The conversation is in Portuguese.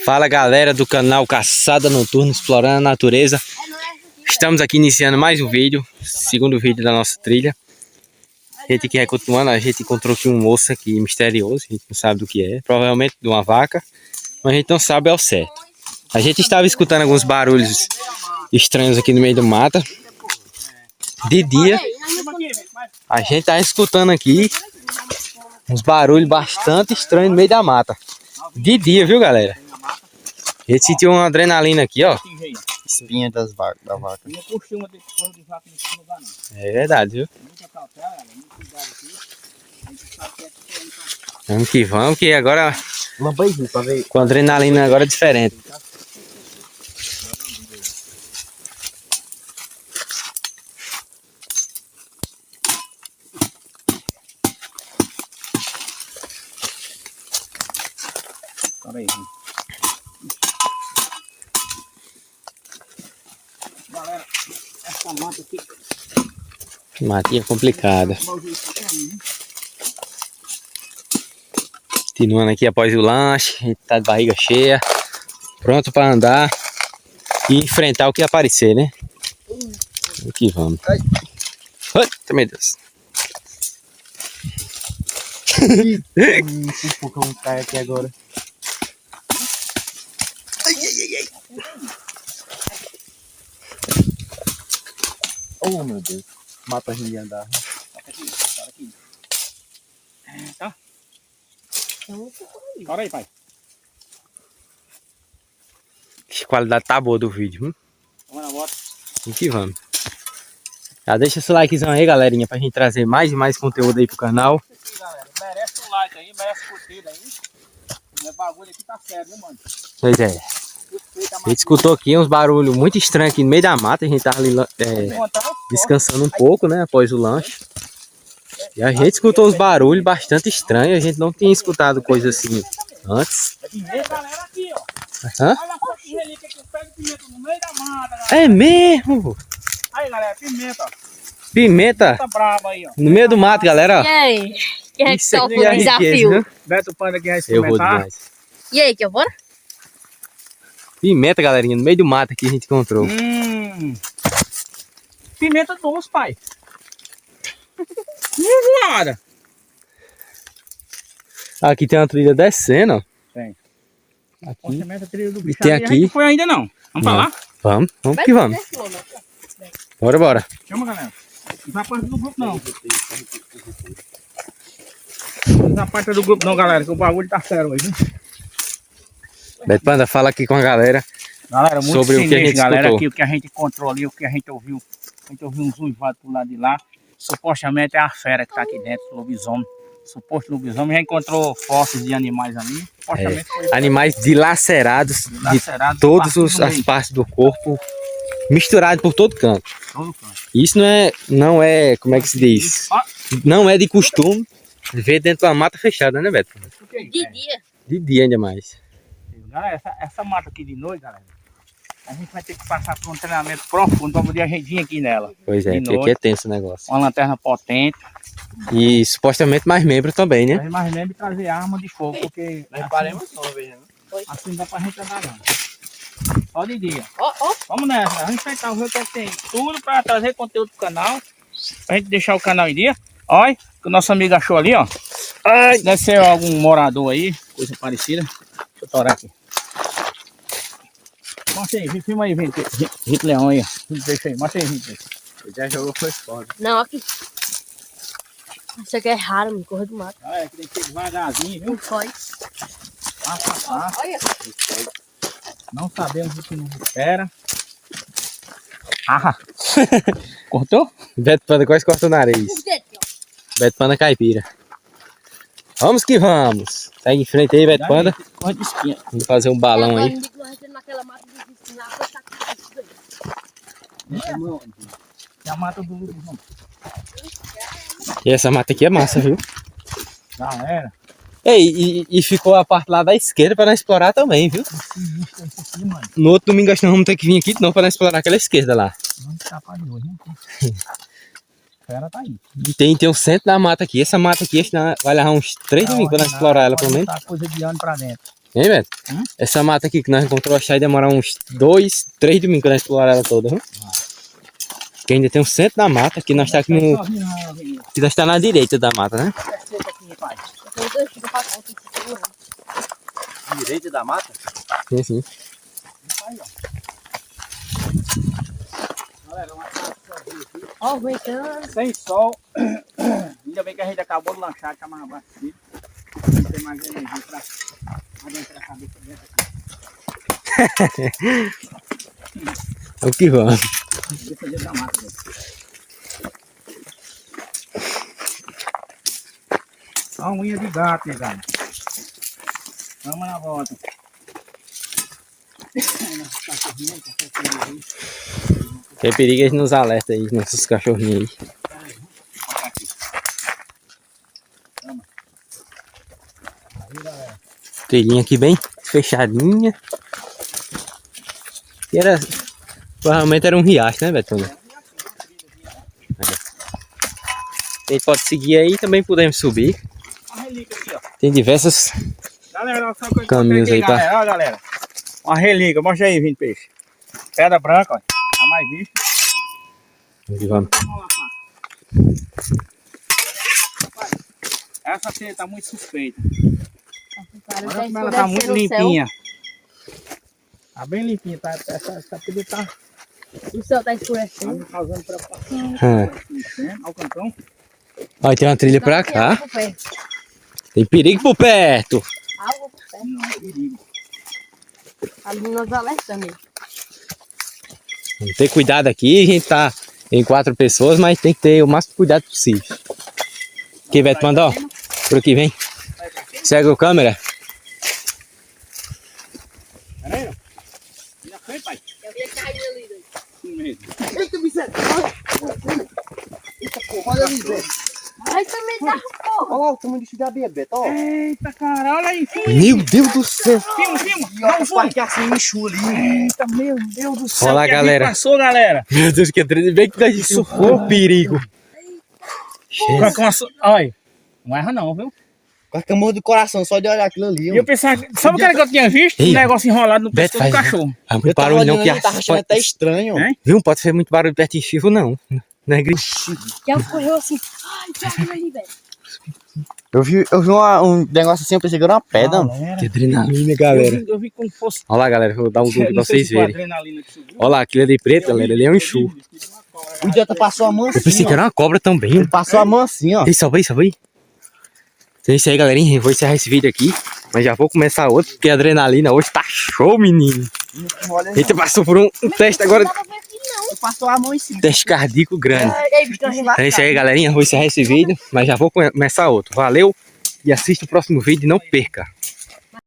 Fala galera do canal Caçada Noturna Explorando a Natureza. Estamos aqui iniciando mais um vídeo, segundo vídeo da nossa trilha. A gente aqui continuando, a gente encontrou aqui um osso aqui misterioso, a gente não sabe do que é, provavelmente de uma vaca, mas a gente não sabe ao certo. A gente estava escutando alguns barulhos estranhos aqui no meio do mato. De dia, a gente está escutando aqui uns barulhos bastante estranhos no meio da mata. De dia, viu galera? A gente sentiu uma adrenalina aqui, ó. Espinha da vaca. É verdade, viu? Vamos, que agora com adrenalina agora é diferente. Galera, essa mata aqui. Matinha complicada. Continuando aqui após o lanche, a gente tá de barriga cheia, pronto para andar e enfrentar o que aparecer, né? Aqui vamos. Ai, meu Deus. O cão cai aqui agora. Oh meu Deus, mata a gente de andar. Tá? Bora aí, pai. A qualidade tá boa do vídeo, hein? Vamos na moto. Aqui vamos. Já deixa seu likezão aí, galerinha, pra gente trazer mais e mais conteúdo aí pro canal. Aqui, galera, merece um like aí, merece curtida aí. O bagulho aqui tá sério, viu, mano? Pois é. A gente escutou aqui uns barulhos muito estranhos aqui no meio da mata. A gente tava ali descansando um pouco, né? Após o lanche. E a gente escutou uns barulhos bastante estranhos. A gente não tinha escutado coisa assim antes. Galera, aqui, ó. Hã? Olha só que relíquia que eu pego pimenta no meio da mata, galera. É mesmo? Aí, galera, pimenta, ó. Pimenta Tá brava aí, ó. no meio do mato, galera. E aí? Quem é que Isso topa aqui é o desafio? riqueza, viu? Beto Panda aqui vai Eu vou experimentar. demais. E aí, que eu vou? Pimenta, galerinha, no meio do mato aqui a gente encontrou. Pimenta doce, pai. Nada. Aqui tem uma trilha descendo, ó. Tem. Aqui. Pimenta trilha do bicho. tem Ali a aqui. gente não foi ainda não. Vamos pra lá? Vamos que vamos. Bora. Chama, galera. Não vai parte do grupo, não. Não vai parte do grupo, não, galera, que o bagulho tá sério hoje, hein? Beto Panda, fala aqui com a galera. Galera, muito sobre o que a gente galera, escutou. aqui, o que a gente encontrou ali, o que a gente ouviu. A gente ouviu uns uivados pro lado de lá. Supostamente é a fera que tá aqui dentro, o lobisomem. Suposto lobisomem. Já encontrou fósseis de animais ali. Supostamente foi Animais dilacerados dilacerado, de todas partido no as meio. partes do corpo, misturados por todo canto. Todo canto. Isso não é, como é que se diz? Ó, Não é de costume ver dentro de uma mata fechada, né, Beto? o que é isso? De dia. De dia ainda mais. Galera, essa mata aqui de noite, galera, a gente vai ter que passar por um treinamento profundo para poder a gente vir aqui nela. Pois é, De porque aqui é tenso o negócio. Uma lanterna potente. E supostamente mais membros também, né? Mas nem de trazer arma de fogo, porque Reparemos não, veja. assim não dá pra gente andar não. Só de dia. Ó. Vamos nessa, vamos tentar ver o que tem. Tudo para trazer conteúdo pro canal. Pra gente deixar o canal em dia. Olha, que o nosso amigo achou ali, ó. Ai, deve ser algum morador aí, coisa parecida. Deixa eu torar aqui. Mostra aí, filma aí, Rito Leão aí. Deixa aí, mostra aí, Rito. Ele já jogou foi foda. Não, aqui. Isso aqui é raro, me corre do mato. Olha, que tem que ser devagarzinho, viu? Não foi. Passo a passo. Olha. Não sabemos o que nos espera. Ah! Cortou? Beto Panda quase corta o nariz. Beto Panda caipira. Vamos que vamos. Segue em frente aí, Beto Panda. Corre de espinha. Vamos fazer um balão aí. É a mata do lobisomem. E essa mata aqui é massa, viu? Galera. Ei, e ficou a parte lá da esquerda para nós explorar também, viu? Aqui, mano. No outro domingo acho que nós vamos ter que vir aqui de novo para nós explorar aquela esquerda lá. Vamos escapar de hoje, né? A fera tá aí. E tem o centro da mata aqui. Essa mata aqui acho que vai levar uns 3 domingos para nós explorar ela, pelo menos. Tá coisa de ano pra dentro. Hein, Beto? Hum? Essa mata aqui que nós encontramos, acho que vai demorar uns 2, 3 domingos pra nós explorar ela toda, viu? Que ainda tem um centro da mata, que nós tá aqui no... Que nós tá na direita da mata, né? Direita da mata? Sim, sim. Ó, aguentando. Sem sol. Ainda bem que a gente acabou de lanchar, tá mais abastecido. Não tem mais energia pra adentrar a cabeça dessa aqui. É o que vamos. Deixa dentro da mata, velho. Só uma unha de gato, negado. Vamos na volta. Tem perigo eles nos alerta aí, nossos cachorrinhos aí. Trilhinha aqui bem fechadinha. E era... Provavelmente era um riacho, né, Betânia? A gente pode seguir aí, também podemos subir. Uma relíquia aqui, ó. Tem diversos Galera, olha só o que eu caminhos encontrei aí aqui, pra... galera. Ó, galera. Uma relíquia, mostra aí, Vinte Peixe. Pedra branca, ó. A mais vista. Onde vamos? Vamos lá, pá. Essa aqui tá muito suspeita. Cara, Olha já como ela tá muito escureceu no céu. limpinha. Tá bem limpinha, tá? Essa pedra tá O céu tá escurecendo. me causando preocupação. Ah. Olha o cantão. Ó, tem uma trilha pra cá. Tem perigo por perto. Água por perto. Não, é perigo. Ali nós alertamos. Vamos ter cuidado aqui, a gente tá em 4 pessoas, mas tem que ter o máximo cuidado possível. Aqui, Beto, manda, ó. Por aqui, vem. Segue a câmera. Pera aí, ó. E na frente, pai. Eu vi cair ali. Sim mesmo. Eita, Vicente. Eita, porra. Olha ali, Zé. Ai, também tá porra. Olha lá o tamanho desse gabi, Beto. Ó. Eita, cara, olha aí. Meu Deus do céu. Filma. E olha o parque assim, Michu ali. Eita, meu Deus do céu. Olha lá, que a gente galera. passou, galera. Meu Deus, que trilha bem que nós socorro, perigo. Olha, não erra não, viu? Quase que eu morro do coração só de olhar aquilo ali. E eu pensava, sabe o que era que eu tinha visto? Ei, Um negócio enrolado no Beto, pescoço do faz- cachorro. Ah, muito Eu tava barulho não, olhando que ali, tava achando até estranho. Hein? Viu? Pode ser muito barulho perto de chifre, não. Não é grito. Que ela correu assim. Ai, que aquilo ali, velho. Eu vi um negócio assim, eu pensei que era uma pedra. Galera, Que adrenalina, galera. eu vi como fosse. Olha lá, galera, vou dar um zoom pra Não sei vocês se foi verem. adrenalina que subiu. Olha lá, aquilo ali preto, galera, ele é um enxurro. O idiota passou a mão Eu assim. pensei que era uma cobra também. Ele passou a mão assim, ó. Ei, salva aí, salva aí. Então é isso aí, galerinha. Eu vou encerrar esse vídeo aqui. Mas já vou começar outro, porque a adrenalina hoje tá show, menino. Olha A gente passou por um teste agora. Não dá pra ver aqui, não. passou a mão em cima. Teste cardíaco grande. Ei, bicho, Então é isso aí, galerinha. Eu vou encerrar esse vídeo, mas já vou começar outro. Valeu e assista o próximo vídeo e não perca.